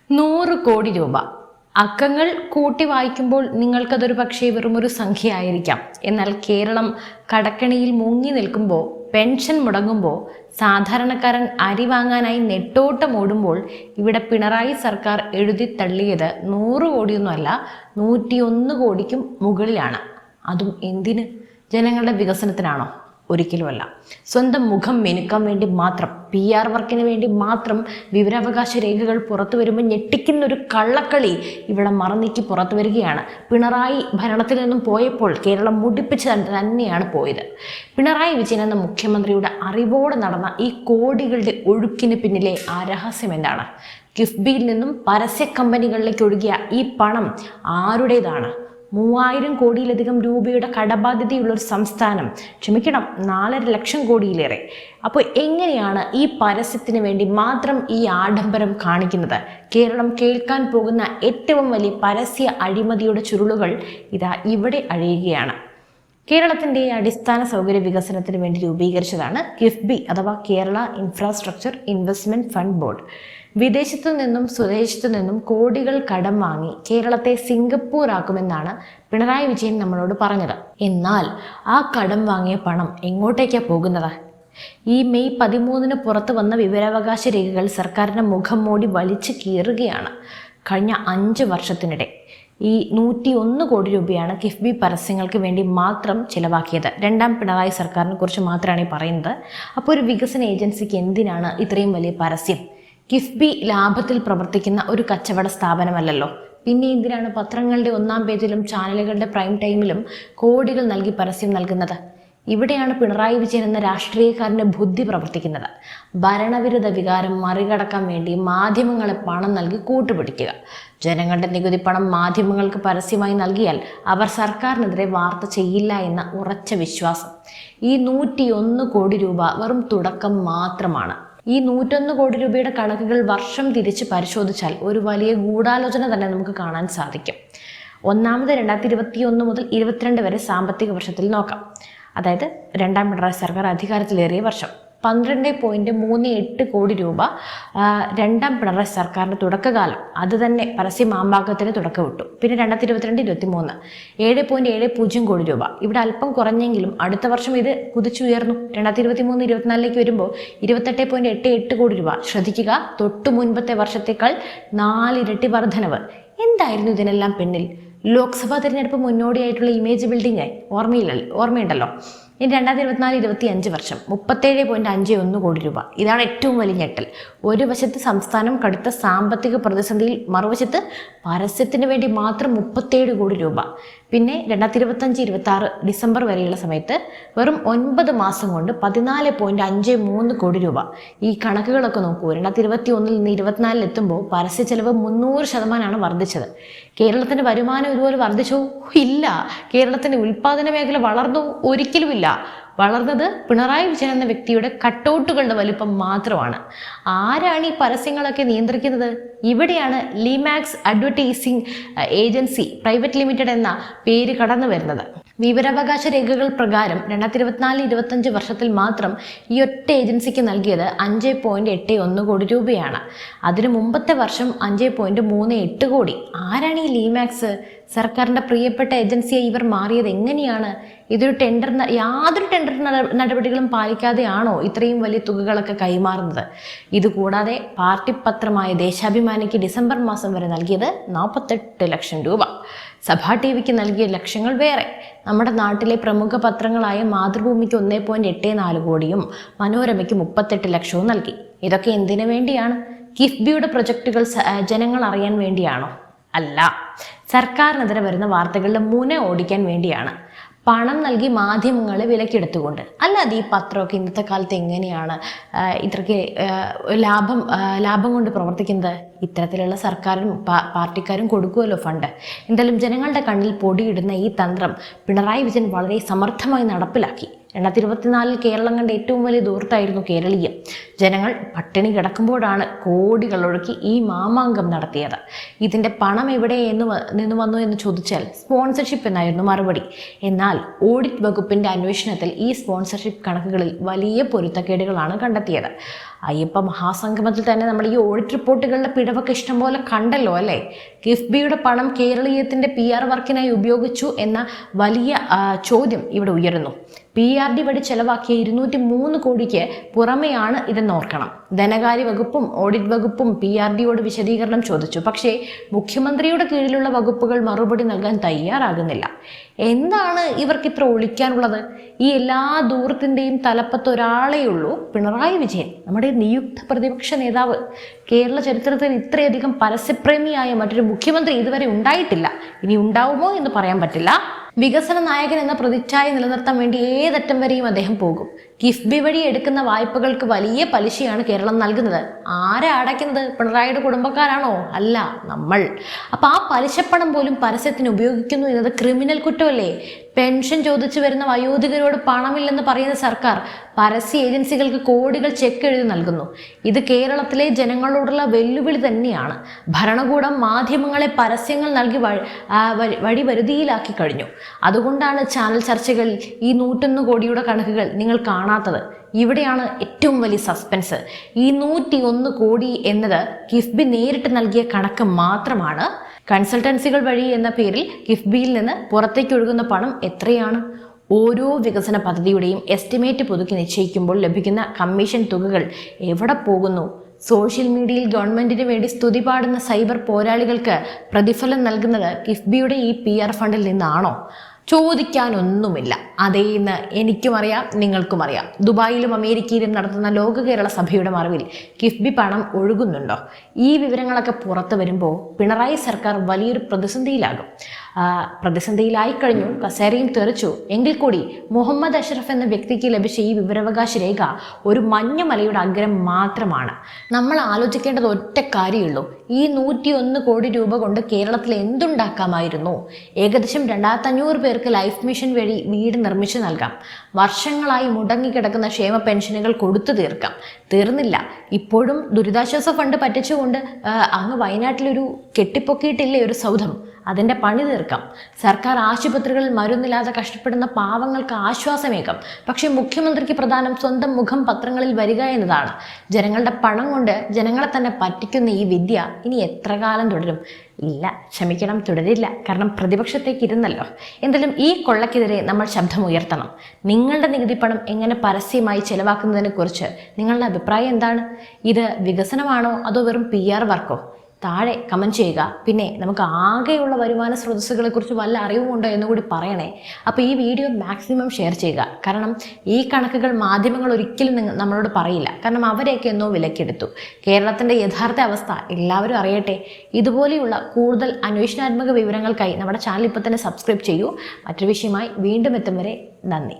100 കോടി രൂപ. അക്കങ്ങൾ കൂട്ടി വായിക്കുമ്പോൾ നിങ്ങൾക്കതൊരു പക്ഷേ വെറുമൊരു സംഖ്യയായിരിക്കാം. എന്നാൽ കേരളം കടക്കണിയിൽ മുങ്ങി നിൽക്കുമ്പോൾ, പെൻഷൻ മുടങ്ങുമ്പോൾ, സാധാരണക്കാരൻ അരി വാങ്ങാനായി നെട്ടോട്ടം ഓടുമ്പോൾ ഇവിടെ പിണറായി സർക്കാർ എഴുതി തള്ളിയത് 100 കോടിയൊന്നുമല്ല, 101 കോടിക്കും മുകളിലാണ്. അതും എന്തിന്? ജനങ്ങളുടെ വികസനത്തിനാണോ? ഒരിക്കലുമല്ല. സ്വന്തം മുഖം മെനുക്കാൻ വേണ്ടി മാത്രം, PR വർക്കിന് വേണ്ടി മാത്രം വിവരാവകാശ രേഖകൾ പുറത്തു വരുമ്പോൾ ഞെട്ടിക്കുന്നൊരു കള്ളക്കളി ഇവിടെ മറന്നീക്കി പുറത്തു വരികയാണ്. പിണറായി ഭരണത്തിൽ നിന്നും പോയപ്പോൾ കേരളം മുടിപ്പിച്ച് തന്നെയാണ് പോയത്. പിണറായി വിജയൻ എന്ന മുഖ്യമന്ത്രിയുടെ അറിവോടെ നടന്ന ഈ കോടികളുടെ ഒഴുക്കിന് പിന്നിലെ ആ രഹസ്യം എന്താണ്? കിഫ്ബിയിൽ നിന്നും പരസ്യ കമ്പനികളിലേക്ക് ഒഴുകിയ ഈ പണം ആരുടേതാണ്? 3000 കോടിയിലധികം രൂപയുടെ കടബാധ്യതയുള്ള ഒരു സംസ്ഥാനം, ക്ഷമിക്കണം, 4.5 ലക്ഷം കോടിയിലേറെ. അപ്പോൾ എങ്ങനെയാണ് ഈ പരസ്യത്തിന് വേണ്ടി മാത്രം ഈ ആഡംബരം കാണിക്കുന്നത്? കേരളം കേൾക്കാൻ പോകുന്ന ഏറ്റവും വലിയ പരസ്യ അഴിമതിയുടെ ചുരുളുകൾ ഇതാ ഇവിടെ അഴിയുകയാണ്. കേരളത്തിൻ്റെ അടിസ്ഥാന സൗകര്യ വികസനത്തിന് വേണ്ടി രൂപീകരിച്ചതാണ് കിഫ്ബി അഥവാ Kerala infrastructure investment fund board. വിദേശത്തു നിന്നും സ്വദേശത്തു നിന്നും കോടികൾ കടം വാങ്ങി കേരളത്തെ സിംഗപ്പൂർ ആക്കുമെന്നാണ് പിണറായി വിജയൻ നമ്മളോട് പറഞ്ഞത്. എന്നാൽ ആ കടം വാങ്ങിയ പണം എങ്ങോട്ടേക്കാണ് പോകുന്നത്? ഈ മെയ് 13 പുറത്തു വന്ന വിവരാവകാശ രേഖകൾ സർക്കാരിൻ്റെ മുഖം മൂടി വലിച്ചു കീറുകയാണ്. കഴിഞ്ഞ 5 വർഷത്തിനിടെ ഈ 101 കോടി രൂപയാണ് കിഫ്ബി പരസ്യങ്ങൾക്ക് വേണ്ടി മാത്രം ചിലവാക്കിയത്. രണ്ടാം പിണറായി സർക്കാരിനെ കുറിച്ച് മാത്രമാണ് ഈ പറയുന്നത്. അപ്പോൾ ഒരു വികസന ഏജൻസിക്ക് എന്തിനാണ് ഇത്രയും വലിയ പരസ്യം? കിഫ്ബി ലാഭത്തിൽ പ്രവർത്തിക്കുന്ന ഒരു കച്ചവട സ്ഥാപനമല്ലല്ലോ. പിന്നെ എന്തിനാണ് പത്രങ്ങളുടെ 1-ാം പേജിലും ചാനലുകളുടെ പ്രൈം ടൈമിലും കോടികൾ നൽകി പരസ്യം നൽകുന്നത്? ഇവിടെയാണ് പിണറായി വിജയൻ എന്ന രാഷ്ട്രീയക്കാരൻ്റെ ബുദ്ധി പ്രവർത്തിക്കുന്നത്. ഭരണവിരുദ്ധ വികാരം മറികടക്കാൻ വേണ്ടി മാധ്യമങ്ങളെ പണം നൽകി കൂട്ടുപിടിക്കുക. ജനങ്ങളുടെ നികുതി പണം മാധ്യമങ്ങൾക്ക് പരസ്യമായി നൽകിയാൽ അവർ സർക്കാരിനെതിരെ വാർത്ത ചെയ്യില്ല എന്ന ഉറച്ച വിശ്വാസം. ഈ 101 കോടി രൂപ വെറും തുടക്കം മാത്രമാണ്. ഈ 101 കോടി രൂപയുടെ കണക്കുകൾ വർഷം തിരിച്ച് പരിശോധിച്ചാൽ ഒരു വലിയ ഗൂഢാലോചന തന്നെ നമുക്ക് കാണാൻ സാധിക്കും. ഒന്നാമത് 2021 മുതൽ 22 വരെ സാമ്പത്തിക വർഷത്തിൽ നോക്കാം. അതായത് രണ്ടാം പിണറായി സർക്കാർ അധികാരത്തിലേറിയ വർഷം. 12.38 കോടി രൂപ രണ്ടാം പിണറായി സർക്കാരിൻ്റെ തുടക്കകാലം. അത് തന്നെ പരസ്യ മാമ്പാക്കത്തിന് തുടക്കമിട്ടു. പിന്നെ 2022-23 7.70 കോടി രൂപ. ഇവിടെ അല്പം കുറഞ്ഞെങ്കിലും അടുത്ത വർഷം ഇത് കുതിച്ചുയർന്നു. 2023-24 വരുമ്പോൾ 28.88 കോടി രൂപ. ശ്രദ്ധിക്കുക, തൊട്ടു മുൻപത്തെ വർഷത്തേക്കാൾ 4 ഇരട്ടി വർധനവ്. എന്തായിരുന്നു ഇതിനെല്ലാം പിന്നിൽ? ലോക്സഭാ തിരഞ്ഞെടുപ്പ് മുന്നോടിയായിട്ടുള്ള ഇമേജ് ബിൽഡിംഗ് ഓർമ്മയുണ്ടല്ലോ. ഇനി 2024-25 വർഷം 37.51 കോടി രൂപ. ഇതാണ് ഏറ്റവും വലിയ ഞെട്ടൽ. ഒരു വശത്ത് സംസ്ഥാനം കടുത്ത സാമ്പത്തിക പ്രതിസന്ധിയിൽ, മറുവശത്ത് പരസ്യത്തിന് വേണ്ടി മാത്രം 37 കോടി രൂപ. പിന്നെ 2025-26 ഡിസംബർ വരെയുള്ള സമയത്ത് വെറും 9 മാസം കൊണ്ട് 14.53 കോടി രൂപ. ഈ കണക്കുകളൊക്കെ നോക്കൂ. 2021 നിന്ന് 24 എത്തുമ്പോൾ പരസ്യ ചെലവ് 300% വർദ്ധിച്ചത്. കേരളത്തിന്റെ വരുമാനം ഇതുപോലെ വർദ്ധിച്ചോ? ഇല്ല. കേരളത്തിന്റെ ഉൽപാദന മേഖല വളർന്നോ? ഒരിക്കലുമില്ല. വളർന്നത് പിണറായി വിജയൻ എന്ന വ്യക്തിയുടെ കട്ടൗട്ടുകളുടെ വലിപ്പം മാത്രമാണ്. ആരാണ് ഈ പരസ്യങ്ങളൊക്കെ നിയന്ത്രിക്കുന്നത്? ഇവിടെയാണ് ലിമാക്സ് അഡ്വർടൈസിംഗ് ഏജൻസി പ്രൈവറ്റ് ലിമിറ്റഡ് എന്ന പേര് കടന്നു വരുന്നത്. വിവരാവകാശ രേഖകൾ പ്രകാരം 2024-25 വർഷത്തിൽ മാത്രം ഈ ഒറ്റ ഏജൻസിക്ക് നൽകിയത് 5.81 കോടി രൂപയാണ്. അതിനു മുമ്പത്തെ വർഷം 5.38 കോടി. ആരാണ് ഈ ലിമാക്സ്? സർക്കാരിൻ്റെ പ്രിയപ്പെട്ട ഏജൻസിയായി ഇവർ മാറിയത് എങ്ങനെയാണ്? ഇതൊരു യാതൊരു ടെൻഡർ നടപടികളും പാലിക്കാതെയാണോ ഇത്രയും വലിയ തുകകളൊക്കെ കൈമാറുന്നത്? ഇതുകൂടാതെ പാർട്ടി പത്രമായ ദേശാഭിമാനിക്ക് ഡിസംബർ മാസം വരെ നൽകിയത് 48 ലക്ഷം രൂപ. സഭാ TVക്ക് നൽകിയ ലക്ഷങ്ങൾ വേറെ. നമ്മുടെ നാട്ടിലെ പ്രമുഖ പത്രങ്ങളായ മാതൃഭൂമിക്ക് 1.84 കോടിയും മനോരമയ്ക്ക് 38 ലക്ഷവും നൽകി. ഇതൊക്കെ എന്തിനു വേണ്ടിയാണ്? കിഫ്ബിയുടെ പ്രൊജക്ടുകൾ ജനങ്ങൾ അറിയാൻ വേണ്ടിയാണോ? അല്ല. സർക്കാരിനെതിരെ വരുന്ന വാർത്തകളുടെ മുന ഓടിക്കാൻ വേണ്ടിയാണ്. പണം നൽകി മാധ്യമങ്ങളെ വിലക്കെടുത്തുകൊണ്ട്. അല്ലാതെ ഈ പത്രമൊക്കെ ഇന്നത്തെ കാലത്ത് എങ്ങനെയാണ് ഇത്രയ്ക്ക് ലാഭം കൊണ്ട് പ്രവർത്തിക്കുന്നത്? ഇത്തരത്തിലുള്ള സർക്കാരും പാർട്ടിക്കാരും കൊടുക്കുമല്ലോ ഫണ്ട്. എന്തായാലും ജനങ്ങളുടെ കണ്ണിൽ പൊടിയിടുന്ന ഈ തന്ത്രം പിണറായി വിജയൻ വളരെ സമർത്ഥമായി നടപ്പിലാക്കി. 2024 കേരളം കണ്ട ഏറ്റവും വലിയ ദൂർത്തായിരുന്നു കേരളീയം. ജനങ്ങൾ പട്ടിണി കിടക്കുമ്പോഴാണ് കോടികൾ ഒഴുക്കി ഈ മാമാങ്കം നടത്തിയത്. ഇതിൻ്റെ പണം എവിടെ നിന്ന് വന്നു എന്ന് ചോദിച്ചാൽ സ്പോൺസർഷിപ്പ് എന്നായിരുന്നു മറുപടി. എന്നാൽ ഓഡിറ്റ് വകുപ്പിൻ്റെ അന്വേഷണത്തിൽ ഈ സ്പോൺസർഷിപ്പ് കണക്കുകളിൽ വലിയ പൊരുത്തക്കേടുകളാണ് കണ്ടെത്തിയത്. അയ്യപ്പ മഹാസംഗമത്തിൽ തന്നെ നമ്മൾ ഈ ഓഡിറ്റ് റിപ്പോർട്ടുകളുടെ പിഴവൊക്കെ ഇഷ്ടംപോലെ കണ്ടല്ലോ അല്ലേ. കിഫ്ബിയുടെ പണം കേരളീയത്തിൻ്റെ PR വർക്കിനായി ഉപയോഗിച്ചു എന്ന വലിയ ചോദ്യം ഇവിടെ ഉയരുന്നു. PRD വഴി ചെലവാക്കിയ 203 കോടിക്ക് പുറമെയാണ് ഇതെന്ന് ഓർക്കണം. ധനകാര്യ വകുപ്പും ഓഡിറ്റ് വകുപ്പും PRDയോട് വിശദീകരണം ചോദിച്ചു. പക്ഷേ മുഖ്യമന്ത്രിയുടെ കീഴിലുള്ള വകുപ്പുകൾ മറുപടി നൽകാൻ തയ്യാറാകുന്നില്ല. എന്താണ് ഇവർക്ക് ഇത്ര ഒളിക്കാനുള്ളത്? ഈ എല്ലാ ദൂരത്തിൻ്റെയും തലപ്പത്ത് ഒരാളേ ഉള്ളൂ, പിണറായി വിജയൻ, നമ്മുടെ നിയുക്ത പ്രതിപക്ഷ നേതാവ്. കേരള ചരിത്രത്തിൽ ഇത്രയധികം പരസ്യപ്രേമിയായ മറ്റൊരു മുഖ്യമന്ത്രി ഇതുവരെ ഉണ്ടായിട്ടില്ല. ഇനി ഉണ്ടാവുമോ എന്ന് പറയാൻ പറ്റില്ല. വികസന നായകൻ എന്ന പ്രതിച്ഛായ നിലനിർത്താൻ വേണ്ടി ഏതറ്റം വരെയും അദ്ദേഹം പോകും. കിഫ്ബി വഴി എടുക്കുന്ന വായ്പകൾക്ക് വലിയ പലിശയാണ് കേരളം നൽകുന്നത്. ആരാ അടയ്ക്കുന്നത്? പിണറായിയുടെ കുടുംബക്കാരാണോ? അല്ല, നമ്മൾ. അപ്പം ആ പലിശപ്പണം പോലും പരസ്യത്തിന് ഉപയോഗിക്കുന്നു എന്നത് ക്രിമിനൽ കുറ്റമല്ലേ? പെൻഷൻ ചോദിച്ചു വരുന്ന വയോധികരോട് പണമില്ലെന്ന് പറയുന്ന സർക്കാർ പരസ്യ ഏജൻസികൾക്ക് കോടികൾ ചെക്ക് എഴുതി നൽകുന്നു. ഇത് കേരളത്തിലെ ജനങ്ങളോടുള്ള വെല്ലുവിളി തന്നെയാണ്. ഭരണകൂടം മാധ്യമങ്ങളെ പരസ്യങ്ങൾ നൽകി വഴിവരുതിയിലാക്കി കഴിഞ്ഞു. അതുകൊണ്ടാണ് ചാനൽ ചർച്ചകളിൽ ഈ 101 കോടിയുടെ കണക്കുകൾ നിങ്ങൾ കാണാത്തത്. ഇവിടെയാണ് ഏറ്റവും വലിയ സസ്പെൻസ്. ഈ 101 കോടി എന്നത് കിഫ്ബി നേരിട്ട് നൽകിയ കണക്ക് മാത്രമാണ്. കൺസൾട്ടൻസികൾ വഴി എന്ന പേരിൽ കിഫ്ബിയിൽ നിന്ന് പുറത്തേക്ക് ഒഴുകുന്ന പണം എത്രയാണ്? ഓരോ വികസന പദ്ധതിയുടെയും എസ്റ്റിമേറ്റ് പുതുക്കി നിശ്ചയിക്കുമ്പോൾ ലഭിക്കുന്ന കമ്മീഷൻ തുകകൾ എവിടെ പോകുന്നു? സോഷ്യൽ മീഡിയയിൽ ഗവൺമെന്റിന് വേണ്ടി സ്തുതി പാടുന്ന സൈബർ പോരാളികൾക്ക് പ്രതിഫലം നൽകുന്നത് കിഫ്ബിയുടെ ഈ PR ഫണ്ടിൽ നിന്നാണോ? ചോദിക്കാനൊന്നുമില്ല. അതേന്ന് എനിക്കും അറിയാം, നിങ്ങൾക്കും അറിയാം. ദുബായിലും അമേരിക്കയിലും നടത്തുന്ന ലോക കേരള സഭയുടെ മറവിൽ കിഫ്ബി പണം ഒഴുകുന്നുണ്ടോ? ഈ വിവരങ്ങളൊക്കെ പുറത്തു വരുമ്പോൾ പിണറായി സർക്കാർ വലിയൊരു പ്രതിസന്ധിയിലായി കഴിഞ്ഞു. കസേരയും തെറിച്ചു. എങ്കിൽ കൂടി മുഹമ്മദ് അഷ്റഫ് എന്ന വ്യക്തിക്ക് ലഭിച്ച ഈ വിവരാവകാശ രേഖ ഒരു മഞ്ഞുമലയുടെ അഗ്രം മാത്രമാണ്. നമ്മൾ ആലോചിക്കേണ്ടത് ഒറ്റ കാര്യമുള്ളൂ. ഈ 101 കോടി രൂപ കൊണ്ട് കേരളത്തിൽ എന്തുണ്ടാക്കാമായിരുന്നു? ഏകദേശം 2500 പേർക്ക് ലൈഫ് മിഷൻ വഴി വീട് നിർമ്മിച്ചു നൽകാം. വർഷങ്ങളായി മുടങ്ങിക്കിടക്കുന്ന ക്ഷേമ പെൻഷനുകൾ കൊടുത്തു തീർക്കാം. തീർന്നില്ല. ഇപ്പോഴും ദുരിതാശ്വാസ ഫണ്ട് പറ്റിച്ചുകൊണ്ട് അങ്ങ് വയനാട്ടിലൊരു കെട്ടിപ്പൊക്കിയിട്ടില്ലേ ഒരു സൗധം, അതിൻ്റെ പണി തീർക്കാം. സർക്കാർ ആശുപത്രികളിൽ മരുന്നില്ലാതെ കഷ്ടപ്പെടുന്ന പാവങ്ങൾക്ക് ആശ്വാസമേകാം. പക്ഷേ മുഖ്യമന്ത്രിക്ക് പ്രധാനം സ്വന്തം മുഖം പത്രങ്ങളിൽ വരിക എന്നതാണ്. ജനങ്ങളുടെ പണം കൊണ്ട് ജനങ്ങളെ തന്നെ പറ്റിക്കുന്ന ഈ വിദ്യ ഇനി എത്ര കാലം തുടരും? ഇല്ല, ക്ഷമിക്കണം, തുടരില്ല. കാരണം പ്രതിപക്ഷത്തേക്ക് ഇരുന്നല്ലോ. എന്തായാലും ഈ കൊള്ളക്കെതിരെ നമ്മൾ ശബ്ദമുയർത്തണം. നിങ്ങളുടെ നികുതി പണം എങ്ങനെ പരസ്യമായി ചെലവാക്കുന്നതിനെ കുറിച്ച് നിങ്ങളുടെ അഭിപ്രായം എന്താണ്? ഇത് വികസനമാണോ അതോ വെറും PR വർക്കോ? താഴെ കമൻറ്റ് ചെയ്യുക. പിന്നെ നമുക്ക് ആകെയുള്ള വരുമാന സ്രോതസ്സുകളെ കുറിച്ച് വല്ല അറിവുമുണ്ടോ എന്നുകൂടി പറയണേ. അപ്പോൾ ഈ വീഡിയോ മാക്സിമം ഷെയർ ചെയ്യുക. കാരണം ഈ കണക്കുകൾ മാധ്യമങ്ങൾ ഒരിക്കലും നമ്മളോട് പറയില്ല. കാരണം അവരെയൊക്കെ എന്നോ വിലക്കെടുത്തു. കേരളത്തിൻ്റെ യഥാർത്ഥ അവസ്ഥ എല്ലാവരും അറിയട്ടെ. ഇതുപോലെയുള്ള കൂടുതൽ അന്വേഷണാത്മക വിവരങ്ങൾക്കായി നമ്മുടെ ചാനൽ ഇപ്പോൾ തന്നെ സബ്സ്ക്രൈബ് ചെയ്യൂ. മറ്റൊരു വിഷയമായി വീണ്ടും എത്തും വരെ നന്ദി.